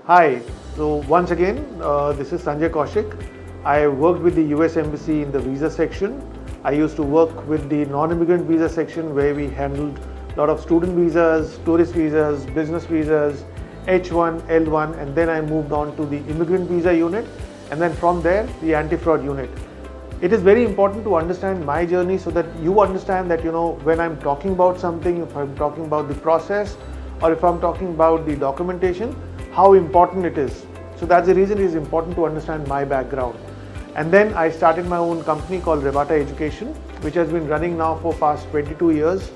Hi, so once again, this is Sanjay Kaushik. I worked with the US Embassy in the visa section. I used to work with the non-immigrant visa section where we handled a lot of student visas, tourist visas, business visas, H1, L1, and then I moved on to the immigrant visa unit, and then from there, the anti-fraud unit. It is very important to understand my journey so that you understand that, when I'm talking about something, if I'm talking about the process, or if I'm talking about the documentation, how important it is. So that's the reason it is important to understand my background. And then I started my own company called Revataa Education, which has been running now for past 22 years.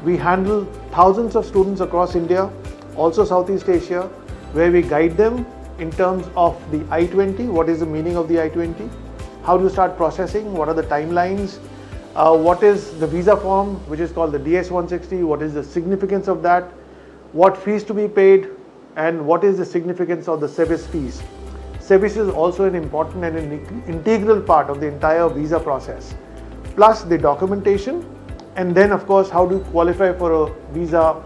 We handle thousands of students across India, also Southeast Asia, where we guide them in terms of the I-20, what is the meaning of the I-20, how do you start processing, what are the timelines, what is the visa form, which is called the DS-160, what is the significance of that, what fees to be paid, and what is the significance of the service fees. Service is also an important and an integral part of the entire visa process, plus the documentation, and then of course how do you qualify for a visa,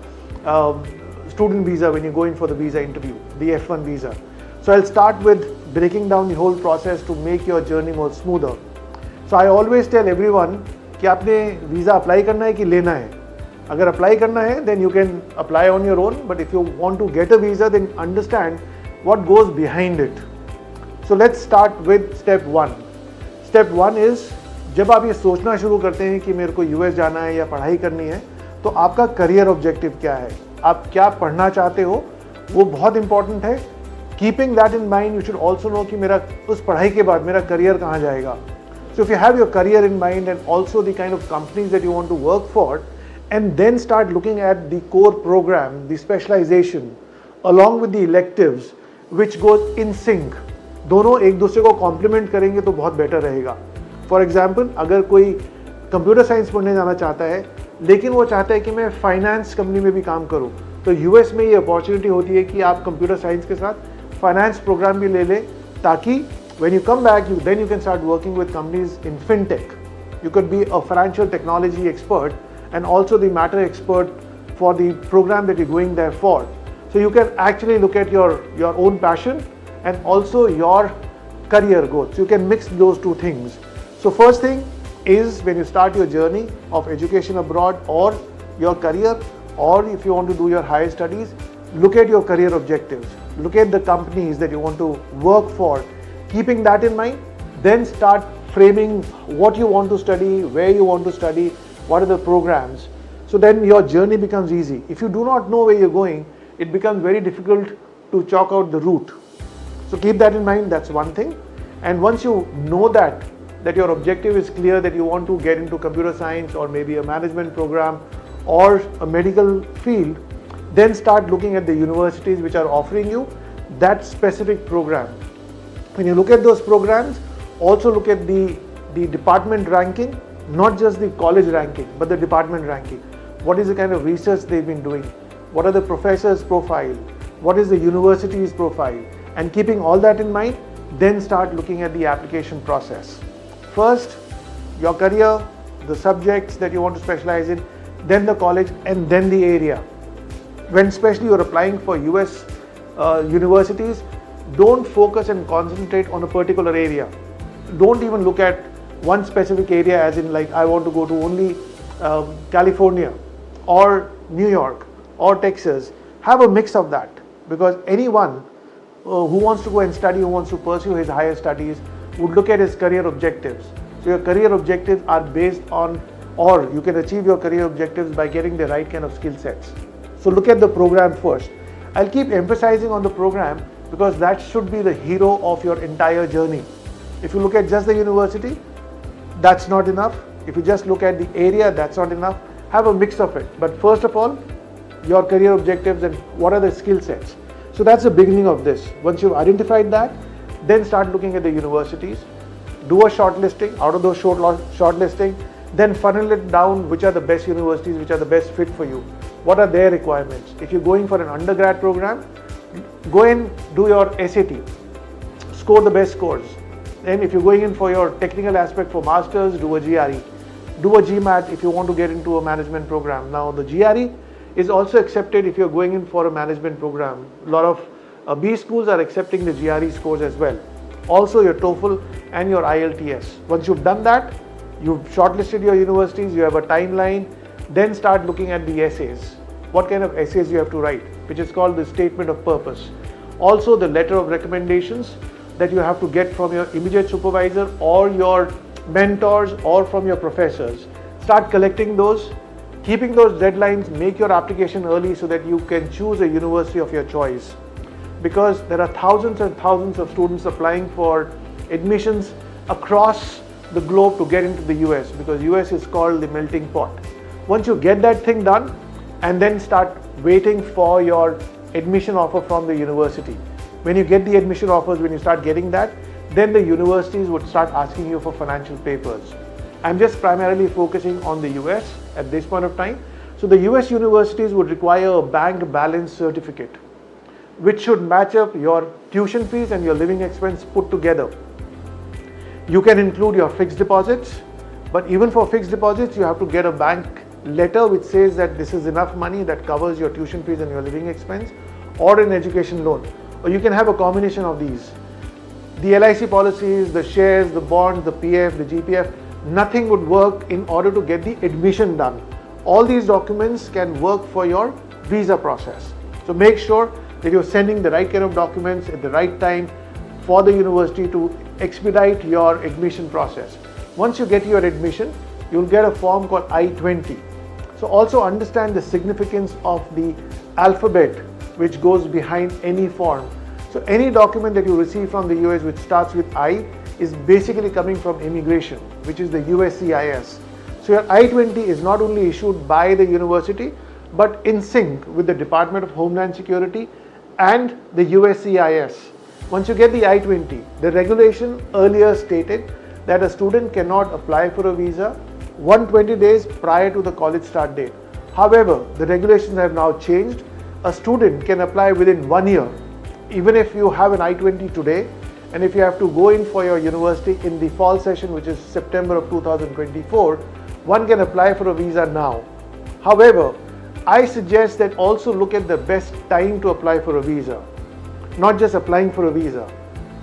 student visa when you go in for the visa interview, the F1 visa. So I'll start with breaking down the whole process to make your journey more smoother. So I always tell everyone कि आपने visa apply करना है कि लेना है. अगर apply करना है, then you can apply on your own. But if you want to get a visa, then understand what goes behind it. So let's start with step one. Step one is जब आप ये सोचना शुरू करते हैं कि मेरे को US जाना है या पढ़ाई करनी है, तो आपका career objective क्या है? आप क्या पढ़ना चाहते हो? वो बहुत important है. Keeping that in mind, you should also know कि मेरा उस पढ़ाई के बाद मेरा career कहाँ जाएगा. So if you have your career in mind and also the kind of companies that you want to work for, and then start looking at the core program, the specialization, along with the electives, which goes in sync. दोनों एक दूसरे को complement करेंगे तो बहुत better रहेगा. For example, अगर कोई computer science पढ़ने जाना चाहता है, लेकिन वो चाहता है कि मैं finance company में भी काम करूँ, तो US में ये opportunity होती है कि आप computer science के साथ finance program भी ले लें, ताकि when you come back, then you can start working with companies in fintech. You could be a financial technology expert and also the matter expert for the program that you're going there for. So you can actually look at your own passion and also your career goals. So you can mix those two things. So first thing is when you start your journey of education abroad or your career, or if you want to do your higher studies, look at your career objectives. Look at the companies that you want to work for. Keeping that in mind, then start framing what you want to study, where you want to study, what are the programs. So then your journey becomes easy. If you do not know where you're going, it becomes very difficult to chalk out the route. So keep that in mind, that's one thing. And once you know that your objective is clear, that you want to get into computer science or maybe a management program or a medical field, then start looking at the universities which are offering you that specific program. When you look at those programs, also look at the department ranking, not just the college ranking, but the department ranking. What is the kind of research they've been doing? What are the professors' profile? What is the university's profile? And keeping all that in mind, then start looking at the application process. First, your career, the subjects that you want to specialize in, then the college, and then the area. When especially you're applying for US universities, don't focus and concentrate on a particular area. Don't even look at one specific area as in like I want to go to only California or New York or Texas. Have a mix of that, because anyone who wants to go and study, who wants to pursue his higher studies, would look at his career objectives. So your career objectives are based on, or you can achieve your career objectives by getting the right kind of skill sets. So look at the program first. I'll keep emphasizing on the program because that should be the hero of your entire journey. If you look at just the university, that's not enough. If you just look at the area, that's not enough. Have a mix of it. But first of all, your career objectives and what are the skill sets. So that's the beginning of this. Once you've identified that, then start looking at the universities. Do a shortlisting. Out of those shortlisting, then funnel it down which are the best universities, which are the best fit for you. What are their requirements? If you're going for an undergrad program, go and do your SAT. Score the best scores. Then if you're going in for your technical aspect for masters, do a GRE. Do a GMAT if you want to get into a management program. Now the GRE is also accepted if you're going in for a management program. A lot of B schools are accepting the GRE scores as well. Also your TOEFL and your IELTS. Once you've done that, you've shortlisted your universities, you have a timeline, then start looking at the essays. What kind of essays you have to write, which is called the statement of purpose. Also the letter of recommendations that you have to get from your immediate supervisor or your mentors or from your professors. Start collecting those, keeping those deadlines, make your application early so that you can choose a university of your choice. Because there are thousands and thousands of students applying for admissions across the globe to get into the US, because US is called the melting pot. Once you get that thing done, and then start waiting for your admission offer from the university. When you get the admission offers, when you start getting that, then the universities would start asking you for financial papers. I'm just primarily focusing on the US at this point of time. So the US universities would require a bank balance certificate, which should match up your tuition fees and your living expense put together. You can include your fixed deposits, but even for fixed deposits, you have to get a bank letter which says that this is enough money that covers your tuition fees and your living expense, or an education loan. Or you can have a combination of these. The LIC policies, the shares, the bonds, the PF, the GPF, nothing would work in order to get the admission done. All these documents can work for your visa process. So make sure that you're sending the right kind of documents at the right time for the university to expedite your admission process. Once you get your admission, you'll get a form called I-20. So also understand the significance of the alphabet which goes behind any form. So any document that you receive from the US which starts with I is basically coming from immigration, which is the USCIS. So your I-20 is not only issued by the university, but in sync with the Department of Homeland Security and the USCIS. Once you get the I-20, the regulation earlier stated that a student cannot apply for a visa 120 days prior to the college start date. However, the regulations have now changed. A student can apply within 1 year, even if you have an I-20 today, and if you have to go in for your university in the fall session, which is September of 2024, one can apply for a visa now. However, I suggest that also look at the best time to apply for a visa, not just applying for a visa.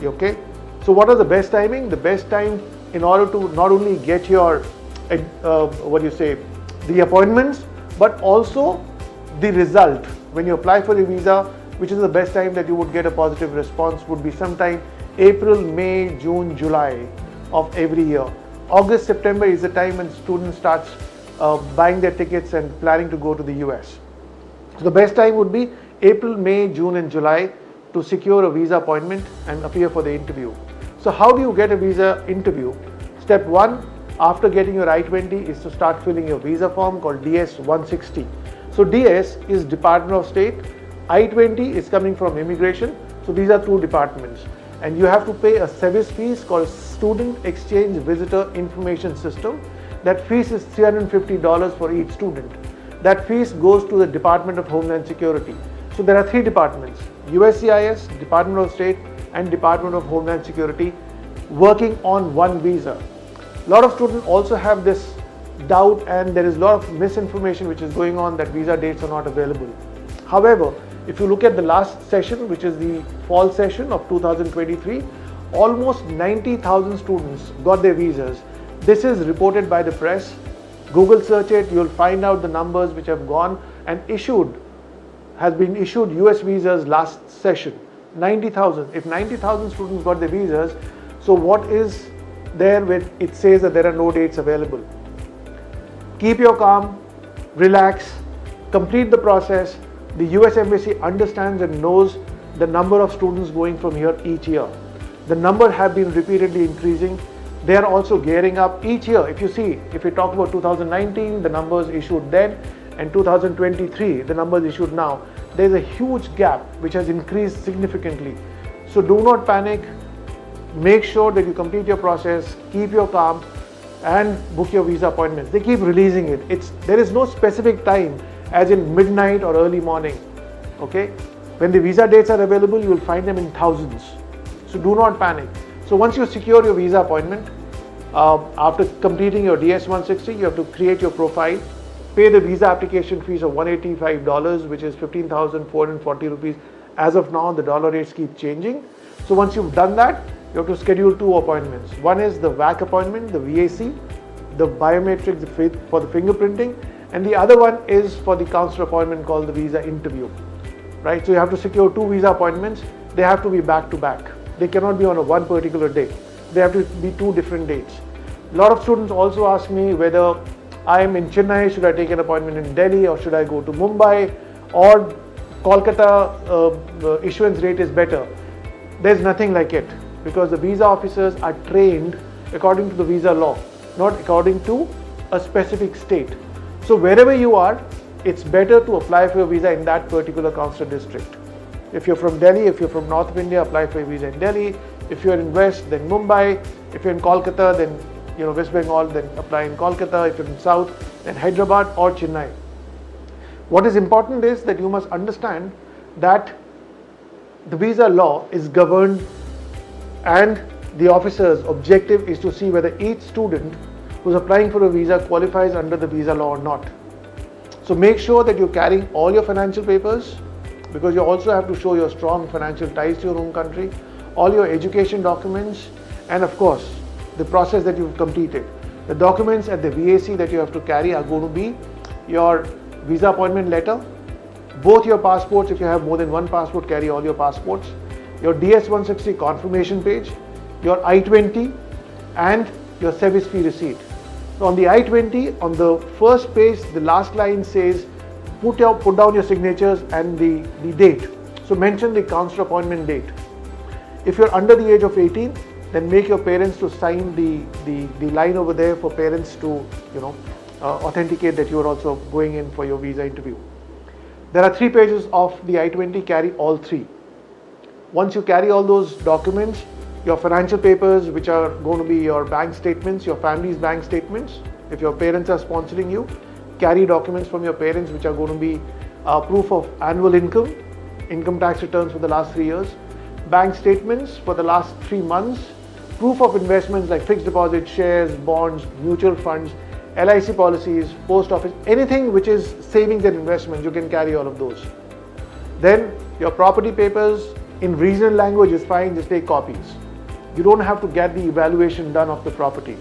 Okay? So what are the best timing? The best time in order to not only get your the appointments, but also the result. When you apply for a visa, which is the best time that you would get a positive response, would be sometime April, May, June, July of every year. August, September is the time when students start buying their tickets and planning to go to the US. So the best time would be April, May, June and July to secure a visa appointment and appear for the interview. So how do you get a visa interview? Step 1, after getting your I-20, is to start filling your visa form called DS-160. So DS is Department of State, I-20 is coming from immigration. So these are two departments, and you have to pay a service fees called Student Exchange Visitor Information System. That fees is $350 for each student. That fees goes to the Department of Homeland Security. So there are three departments: USCIS, Department of State and Department of Homeland Security, working on one visa. A lot of students also have this doubt, and there is a lot of misinformation which is going on that visa dates are not available. However, if you look at the last session, which is the fall session of 2023, almost 90,000 students got their visas. This is reported by the press. Google search it, you'll find out the numbers which have gone and has been issued US visas last session. 90,000. If 90,000 students got their visas, so what is there when it says that there are no dates available? Keep your calm, relax, complete the process. The US Embassy understands and knows the number of students going from here each year. The number have been repeatedly increasing. They are also gearing up each year. If you talk about 2019, the numbers issued then, and 2023, the numbers issued now, there is a huge gap which has increased significantly. So do not panic. Make sure that you complete your process, keep your calm, and book your visa appointments. They keep releasing it. There is no specific time, as in midnight or early morning. Okay? When the visa dates are available, you will find them in thousands. So do not panic. So once you secure your visa appointment, after completing your DS-160, you have to create your profile, pay the visa application fees of $185, which is 15,440 rupees, As of now, the dollar rates keep changing. So once you've done that, you have to schedule 2 appointments. One is the VAC appointment, the VAC, the biometrics for the fingerprinting, and the other one is for the counselor appointment called the visa interview, right? So you have to secure 2 visa appointments. They have to be back to back. They cannot be on a one particular day. They have to be 2 different dates. A lot of students also ask me whether I am in Chennai, should I take an appointment in Delhi, or should I go to Mumbai, or Kolkata issuance rate is better. There's nothing like it, because the visa officers are trained according to the visa law, not according to a specific state. So wherever you are, it's better to apply for a visa in that particular consular district. If you're from Delhi, if you're from North of India, apply for a visa in Delhi. If you're in West, then Mumbai. If you're in Kolkata, then West Bengal, then apply in Kolkata. If you're in South, then Hyderabad or Chennai. What is important is that you must understand that the visa law is governed, and the officer's objective is to see whether each student who's applying for a visa qualifies under the visa law or not. So make sure that you're carrying all your financial papers, because you also have to show your strong financial ties to your home country, all your education documents, and of course the process that you've completed. The documents at the VAC that you have to carry are going to be your visa appointment letter, both your passports. If you have more than one passport, carry all your passports, your DS-160 confirmation page, your I-20, and your service fee receipt. So on the I-20, on the first page, the last line says put down your signatures and the date. So mention the consular appointment date. If you're under the age of 18, then make your parents to sign the line over there for parents to authenticate that you are also going in for your visa interview. There are 3 pages of the I-20. Carry all 3. Once you carry all those documents, your financial papers, which are going to be your bank statements, your family's bank statements. If your parents are sponsoring you, carry documents from your parents which are going to be proof of annual income tax returns for the last 3 years, bank statements for the last 3 months, proof of investments like fixed deposit, shares, bonds, mutual funds, LIC policies, post office, anything which is savings and investments, you can carry all of those. Then your property papers in regional language is fine, just take copies. You don't have to get the evaluation done of the property.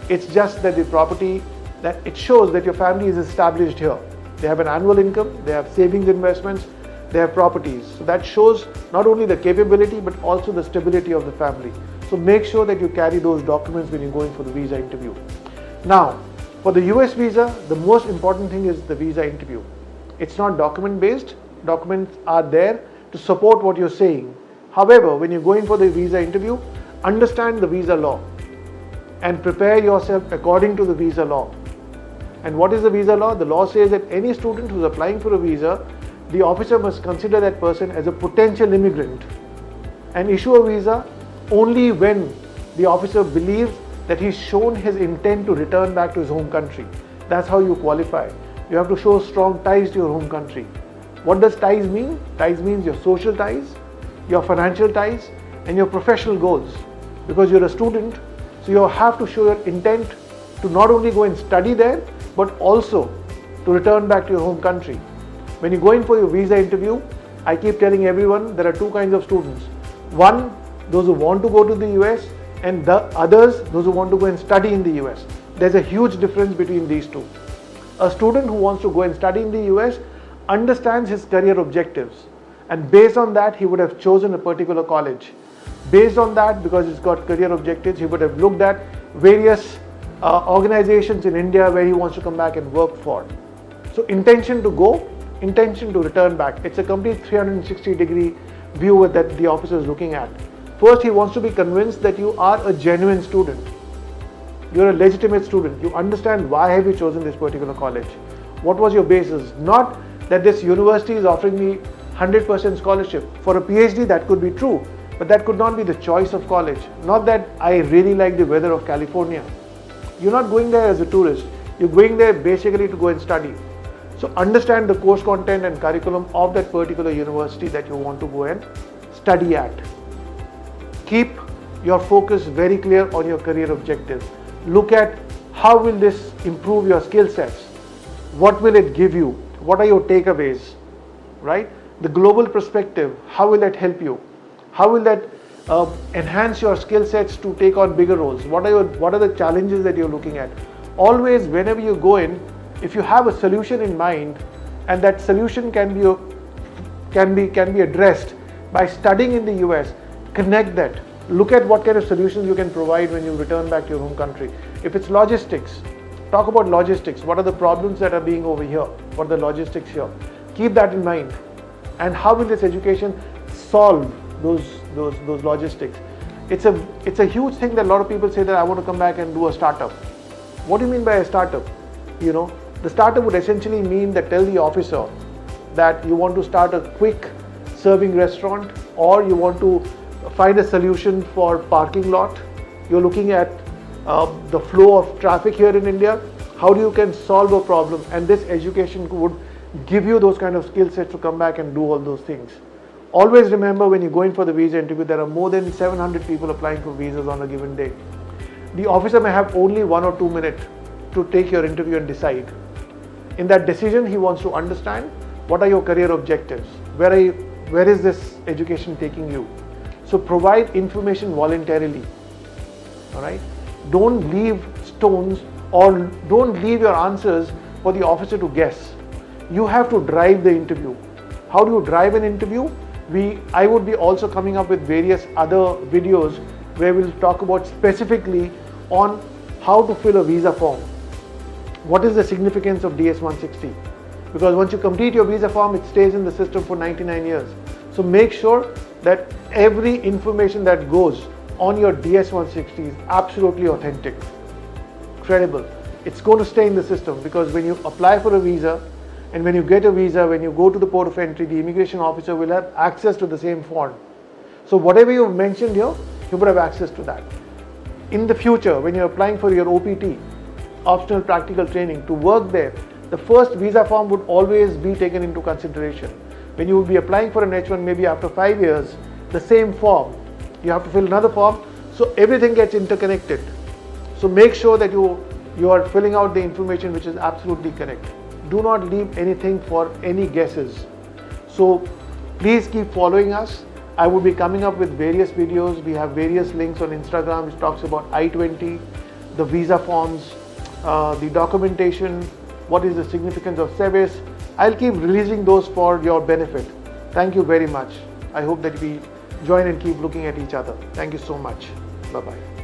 It's just that the property, that it shows that your family is established here. They have an annual income, they have savings investments, they have properties. So that shows not only the capability but also the stability of the family. So make sure that you carry those documents when you're going for the visa interview. Now, for the US visa, the most important thing is the visa interview. It's not document based. Documents are there to support what you're saying. However, when you're going for the visa interview, understand the visa law and prepare yourself according to the visa law. And what is the visa law? The law says that any student who's applying for a visa, the officer must consider that person as a potential immigrant and issue a visa only when the officer believes that he's shown his intent to return back to his home country. That's how you qualify. You have to show strong ties to your home country. What does ties mean? Ties means your social ties, your financial ties, and your professional goals. Because you're a student, so you have to show your intent to not only go and study there, but also to return back to your home country. When you go in for your visa interview, I keep telling everyone there are 2 kinds of students. One, those who want to go to the US, and the others, those who want to go and study in the US. There's a huge difference between these 2. A student who wants to go and study in the US understands his career objectives, and based on that he would have chosen a particular college. Based on that, because he's got career objectives, he would have looked at various organizations in India where he wants to come back and work for. So intention to go, intention to return back. It's a complete 360-degree view that the officer is looking at. First, he wants to be convinced that you are a genuine student. You're a legitimate student. You understand why have you chosen this particular college. What was your basis? Not that this university is offering me 100% scholarship. For a PhD, that could be true, but that could not be the choice of college. Not that I really like the weather of California. You're not going there as a tourist. You're going there basically to go and study. So understand the course content and curriculum of that particular university that you want to go and study at. Keep your focus very clear on your career objectives. Look at how will this improve your skill sets? What will it give you? What are your takeaways? Right? the global perspective, how will that help you? How will that enhance your skill sets to take on bigger roles? What are the challenges that you're looking at? Always, whenever you go in, if you have a solution in mind, and that solution can be addressed by studying in the US, connect that. Look at what kind of solutions you can provide when you return back to your home country. If it's logistics, talk about logistics. What are the problems that are being over here? What are the logistics here? Keep that in mind. And how will this education solve those logistics? It's a huge thing that a lot of people say that I want to come back and do a startup. What do you mean by a startup? The startup would essentially mean that tell the officer that you want to start a quick serving restaurant, or you want to find a solution for parking lot. You're looking at the flow of traffic here in India. How do you can solve a problem? And this education would give you those kind of skill sets to come back and do all those things. Always remember, when you go in for the visa interview, there are more than 700 people applying for visas on a given day. The officer may have only 1 or 2 minutes to take your interview and decide. In that decision, he wants to understand what are your career objectives, where is this education taking you. So provide information voluntarily. All right. Don't leave stones, or don't leave your answers for the officer to guess. You have to drive the interview. How do you drive an interview? I would be also coming up with various other videos where we'll talk about specifically on how to fill a visa form. What is the significance of DS-160? Because once you complete your visa form, it stays in the system for 99 years. So make sure that every information that goes on your DS-160 is absolutely authentic, credible. It's going to stay in the system, because when you apply for a visa and when you get a visa, when you go to the port of entry, the immigration officer will have access to the same form. So whatever you've mentioned here, you would have access to that. In the future, when you're applying for your OPT, optional practical training, to work there, the first visa form would always be taken into consideration. When you will be applying for an H1, maybe after 5 years, the same form, you have to fill another form, so everything gets interconnected. So make sure that you are filling out the information which is absolutely correct. Do not leave anything for any guesses. So please keep following us. I will be coming up with various videos. We have various links on Instagram which talks about I-20, the visa forms, the documentation, what is the significance of SEVIS. I'll keep releasing those for your benefit. Thank you very much. I hope that we join and keep looking at each other. Thank you so much. Bye-bye.